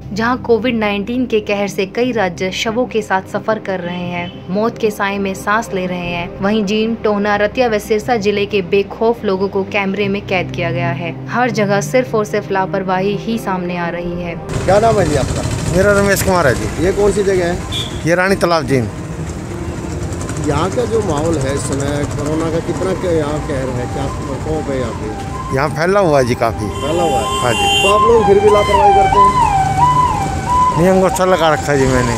जहां कोविड-19 के कहर से कई राज्य शवों के साथ सफर कर रहे हैं, मौत के साए में सांस ले रहे हैं। वहीं जींद, टोहना, रतिया व सिरसा जिले के बेखौफ लोगों को कैमरे में कैद किया गया है। हर जगह सिर्फ और सिर्फ लापरवाही ही सामने आ रही है। क्या नाम है जी आपका? मेरा रमेश कुमार है जी। ये कौन सी जगह है? ये रानी तालाब जींद। यहाँ का जो माहौल है इस समय कोरोना का कितना यहाँ कहर है, क्या प्रकोप है यहाँ पे? यहाँ फैला हुआ है जी, काफ़ी फैला हुआ है। हाँ जी। तो आप लोग फिर भी लापरवाही करते हैं? नियम को अच्छा लगा रखा है जी मैंने।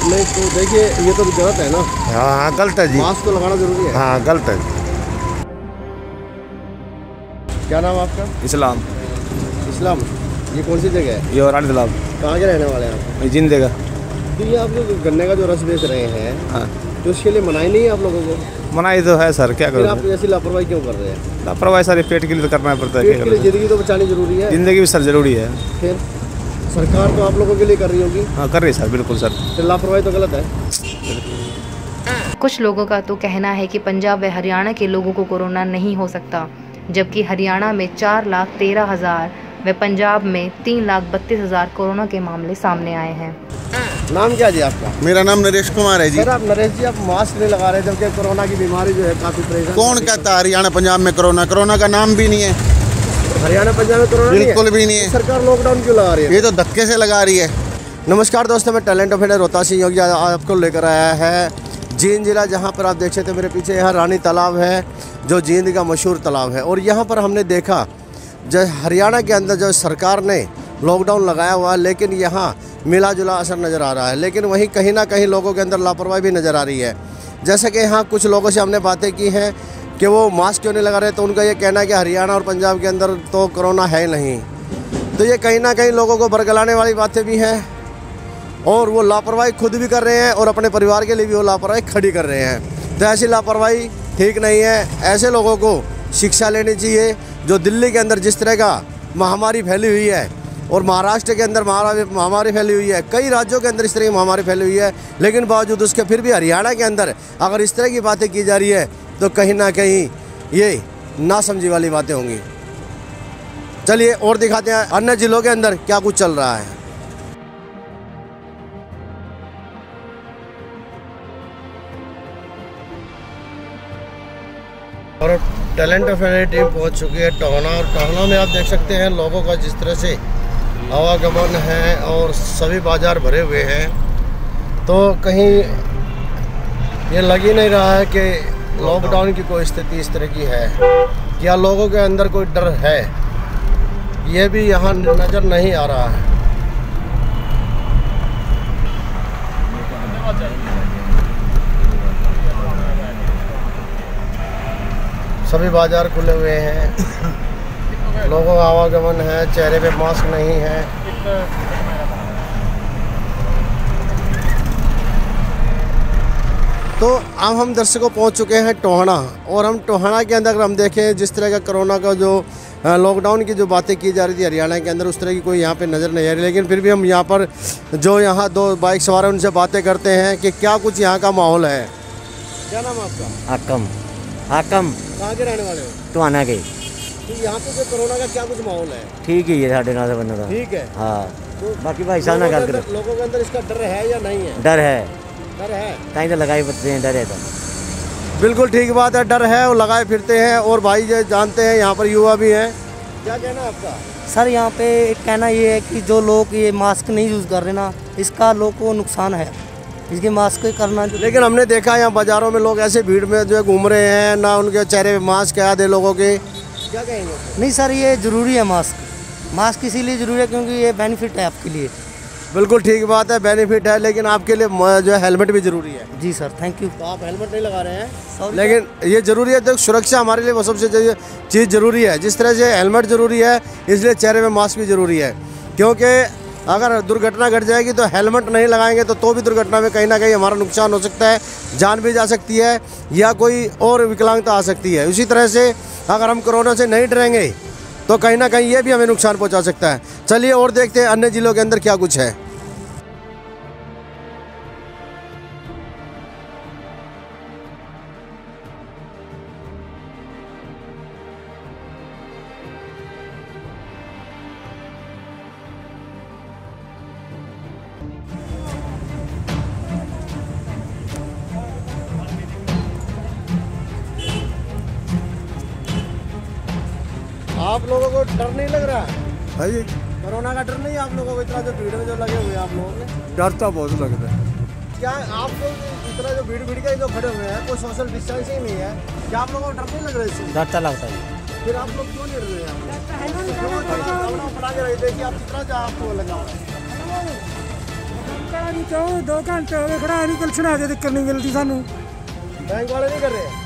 नहीं तो देखिए, ये तो गलत है ना। हाँ गलत है जी। मास्क तो लगाना जरूरी है। हाँ गलत है। क्या नाम आपका? इस्लाम। इस्लाम। ये कौन सी जगह है? ये रानी तालाब। कहाँ के रहने वाले हैं आप? जिंद का। तो ये आप जो गन्ने का जो रस बेच रहे हैं, हाँ, तो उसके लिए मनाही नहीं है आप लोगों को? मनाही तो है सर, क्या फिर आप करोगे? ऐसी लापरवाही क्यों कर रहे हैं? लापरवाही सारी पेट के लिए तो करना पड़ता है। पेट के लिए जिंदगी तो बचानी जरूरी है। जिंदगी भी सर जरूरी है। फिर सरकार तो आप लोगों के लिए कर रही होगी। हाँ कर रही है सर, बिल्कुल सर। फिर लापरवाही तो गलत है। कुछ लोगों का तो कहना है कि पंजाब व हरियाणा के लोगों को कोरोना नहीं हो सकता, जबकि हरियाणा में 4,13,000 व पंजाब में 3,32,000 कोरोना के मामले सामने आए हैं। नाम क्या जी आपका? मेरा नाम नरेश कुमार है जी। सर आप नरेश जी, आप मास्क नहीं लगा रहे जबकि कोरोना की बीमारी जो है काफी परेशान। कौन कहता है हरियाणा पंजाब में कोरोना? कोरोना का नाम भी नहीं है। हरियाणा पंजाब में कोरोना बिल्कुल भी नहीं है। सरकार लॉकडाउन क्यों लगा रही है? ये तो धक्के से लगा रही है। नमस्कार दोस्तों, मैं talent of India Rohtas Singh Yogi आपको लेकर आया है जींद जिला, जहाँ पर आप देख सकते हैं मेरे पीछे यहाँ रानी तालाब है, जो जींद का मशहूर तालाब है। और यहाँ पर हमने देखा जो हरियाणा के अंदर जो सरकार ने लॉकडाउन लगाया हुआ है, लेकिन यहाँ मिला जुला असर नज़र आ रहा है। लेकिन वहीं कहीं ना कहीं लोगों के अंदर लापरवाही भी नज़र आ रही है। जैसे कि यहाँ कुछ लोगों से हमने बातें की हैं कि वो मास्क क्यों नहीं लगा रहे, तो उनका ये कहना है कि हरियाणा और पंजाब के अंदर तो कोरोना है नहीं। तो ये कहीं ना कहीं लोगों को बरगलाने वाली बातें भी हैं, और वो लापरवाही खुद भी कर रहे हैं और अपने परिवार के लिए भी वो लापरवाही खड़ी कर रहे हैं। तो ऐसी लापरवाही ठीक नहीं है। ऐसे लोगों को शिक्षा लेनी चाहिए। जो दिल्ली के अंदर जिस तरह का महामारी फैली हुई है, और महाराष्ट्र के अंदर महामारी फैली हुई है, कई राज्यों के अंदर इस तरह की महामारी फैली हुई है, लेकिन बावजूद उसके फिर भी हरियाणा के अंदर अगर इस तरह की बातें की जा रही है, तो कहीं ना कहीं ये नासमझी वाली बातें होंगी। चलिए और दिखाते हैं अन्य जिलों के अंदर क्या कुछ चल रहा है। और टैलेंट ऑफ इंडिया टीम पहुंच चुकी है टोहना, और टोहना में आप देख सकते हैं लोगों का जिस तरह से आवागमन है और सभी बाजार भरे हुए हैं। तो कहीं ये लग ही नहीं रहा है कि लॉकडाउन की कोई स्थिति इस तरह की है, क्या लोगों के अंदर कोई डर है, ये भी यहाँ नज़र नहीं आ रहा है। सभी बाजार खुले हुए हैं, लोगों का आवागमन है, चेहरे पे मास्क नहीं है। तो अब हम दर्शकों पहुंच चुके हैं टोहना, और हम टोहना के अंदर हम देखें जिस तरह का कोरोना का जो लॉकडाउन की जो बातें की जा रही थी हरियाणा के अंदर, उस तरह की कोई यहाँ पे नज़र नहीं आ रही। लेकिन फिर भी हम यहाँ पर जो यहाँ दो बाइक सवार हैं उनसे बातें करते हैं कि क्या कुछ यहाँ का माहौल है। क्या नाम आपका? हाकम। हाकम। कहाँ के रहने वाले हो? टोहाना के। तो यहाँ पे जो कोरोना का क्या कुछ माहौल है? ठीक ही है साढ़े 9 बंदा था। ठीक है। हाँ, तो बाकी भाई साहब ना गल करो। लोगों के अंदर इसका डर है या नहीं है? डर है। डर है। कहीं तो लगाई बचते हैं, डर है तो। बिल्कुल ठीक बात है, डर है और लगाए फिरते हैं। और भाई जो जानते हैं यहाँ पर युवा भी हैं, क्या कहना है आपका? सर यहाँ पे एक कहना ये है कि जो लोग ये मास्क नहीं यूज़ कर रहे ना, इसका लोग को नुकसान है, इसके मास्क करना। लेकिन हमने देखा यहाँ बाजारों में लोग ऐसे भीड़ में जो है घूम रहे हैं, ना उनके चेहरे पे मास्क याद है लोगों के। क्या कहेंगे? नहीं सर, ये ज़रूरी है मास्क इसीलिए ज़रूरी है क्योंकि ये बेनिफिट है आपके लिए। बिल्कुल ठीक बात है, बेनिफिट है, लेकिन आपके लिए जो है हेलमेट भी जरूरी है। जी सर, थैंक यू। तो आप हेलमेट नहीं लगा रहे हैं, लेकिन ये जरूरी है। तो सुरक्षा हमारे लिए वो सबसे चीज़ जरूरी है। जिस तरह से हेलमेट जरूरी है, इसलिए चेहरे में मास्क भी जरूरी है। क्योंकि अगर दुर्घटना घट जाएगी तो हेलमेट नहीं लगाएंगे तो भी दुर्घटना में कहीं ना कहीं हमारा नुकसान हो सकता है, जान भी जा सकती है या कोई और विकलांगता आ सकती है। उसी तरह से अगर हम कोरोना से नहीं डरेंगे तो कहीं ना कहीं ये भी हमें नुकसान पहुंचा सकता है। चलिए और देखते हैं अन्य जिलों के अंदर क्या कुछ है। आप लोगों को डर नहीं लग रहा है? है जी, कोरोना का डर नहीं है आप लोगों को? इतना जो भीड़ में जो लगे हुए हैं आप लोगों ने, डर तो बहुत लगता है। क्या आप लोग इतना जो भीड़ के जो खड़े हुए हैं, कोई सोशल डिस्टेंसिंग नहीं है, क्या आप लोगों को डर नहीं लग रहा है इससे? डर तो लगता है। फिर आप लोग क्यों नहीं डर रहे हैं? क्यों पढ़ा के रहे थे कि आप कितना जा आपको लगा हुआ है? 2 घंटे हो गए खड़ा नहीं, पेंशन आ दिक्कत नहीं मिलती सानू। बैंक वाले नहीं कर रहे हैं?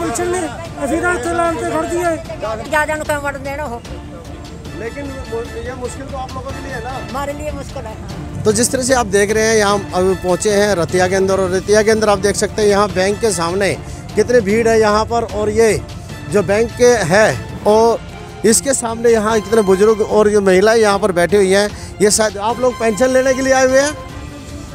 पेंशन ने अभी रात लाल पे खड़ दिए ज्यादा नु काम देना हो, लेकिन ये मुश्किल तो आप लोगों के लिए है ना? हमारे लिए मुश्किल है। तो जिस तरह से आप देख रहे हैं, यहाँ अभी पहुँचे हैं रतिया के अंदर, और रतिया के अंदर आप देख सकते हैं यहाँ बैंक के सामने कितनी भीड़ है यहाँ पर। और ये जो बैंक के है और इसके सामने यहाँ कितने बुजुर्ग और ये महिलाएं यहाँ पर बैठी हुई हैं। ये शायद आप लोग पेंशन लेने के लिए आए हुए हैं।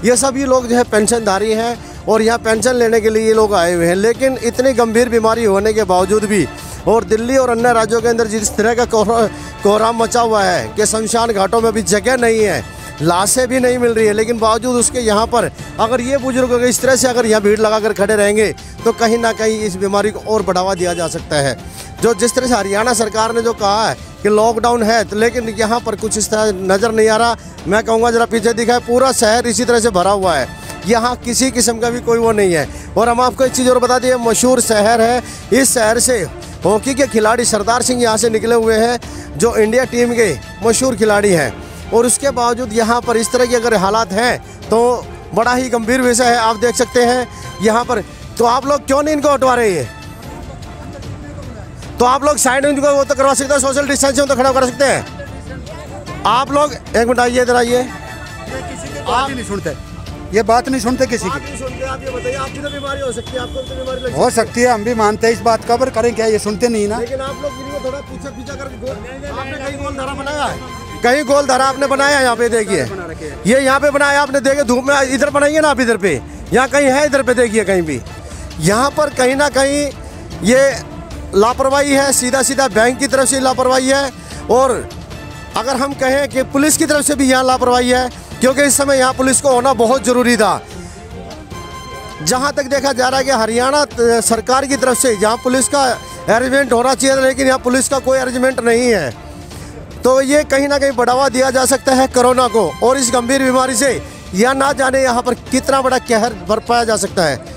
ये सभी लोग जो है पेंशनधारी हैं और यहाँ पेंशन लेने के लिए ये लोग आए हुए हैं। लेकिन इतनी गंभीर बीमारी होने के बावजूद भी, और दिल्ली और अन्य राज्यों के अंदर जिस तरह का कोहराम मचा हुआ है कि शमशान घाटों में भी जगह नहीं है, लाशें भी नहीं मिल रही है, लेकिन बावजूद उसके यहाँ पर अगर ये बुजुर्ग इस तरह से अगर यहाँ भीड़ लगाकर खड़े रहेंगे तो कहीं ना कहीं इस बीमारी को और बढ़ावा दिया जा सकता है। जो जिस तरह से हरियाणा सरकार ने जो कहा है कि लॉकडाउन है, तो लेकिन यहाँ पर कुछ इस तरह नज़र नहीं आ रहा। मैं कहूँगा जरा पीछे दिखाए, पूरा शहर इसी तरह से भरा हुआ है, यहाँ किसी किस्म का भी कोई वो नहीं है। और हम आपको एक चीज़ और बता दें, मशहूर शहर है। इस शहर से हॉकी के खिलाड़ी सरदार सिंह यहाँ से निकले हुए हैं, जो इंडिया टीम के मशहूर खिलाड़ी हैं। और उसके बावजूद यहाँ पर इस तरह के अगर हालात हैं तो बड़ा ही गंभीर विषय है। आप देख सकते हैं यहाँ पर, तो आप लोग क्यों नहीं इनको हटवा रहे हैं? तो आप लोग साइड में इनको वो तो करवा सकते हैं, सोशल डिस्टेंसिंग तो खड़ा कर सकते हैं। आप लोग एक मिनट आइए, इधर आइए। आप नहीं सुनते, ये बात नहीं सुनते किसी की। नहीं सुनते। आप ये बताइए, आपकी तो बीमारी हो सकती है, आपको तो बीमारी लग हो सकती है, हम भी मानते हैं इस बात का, पर करें क्या, ये सुनते नहीं ना। लेकिन आप लोग इनको थोड़ा पीछे करके आपने कहीं गोल धारा बनाया है, कहीं गोल धारा आपने बनाया है। यहाँ पे देखिए, ये यहाँ पे बनाया आपने, देखिए धूप में इधर बनाइए ना आप, इधर पे यहाँ कहीं है, इधर पे देखिए कहीं भी। यहाँ पर कहीं ना कहीं ये लापरवाही है, सीधा सीधा बैंक की तरफ से लापरवाही है। और अगर हम कहें कि पुलिस की तरफ से भी यहाँ लापरवाही है, क्योंकि इस समय यहाँ पुलिस को होना बहुत ज़रूरी था। जहाँ तक देखा जा रहा है कि हरियाणा सरकार की तरफ से यहाँ पुलिस का अरेंजमेंट होना चाहिए, लेकिन यहाँ पुलिस का कोई अरेंजमेंट नहीं है। तो ये कहीं ना कहीं बढ़ावा दिया जा सकता है कोरोना को, और इस गंभीर बीमारी से या ना जाने यहाँ पर कितना बड़ा कहर बरपाया जा सकता है।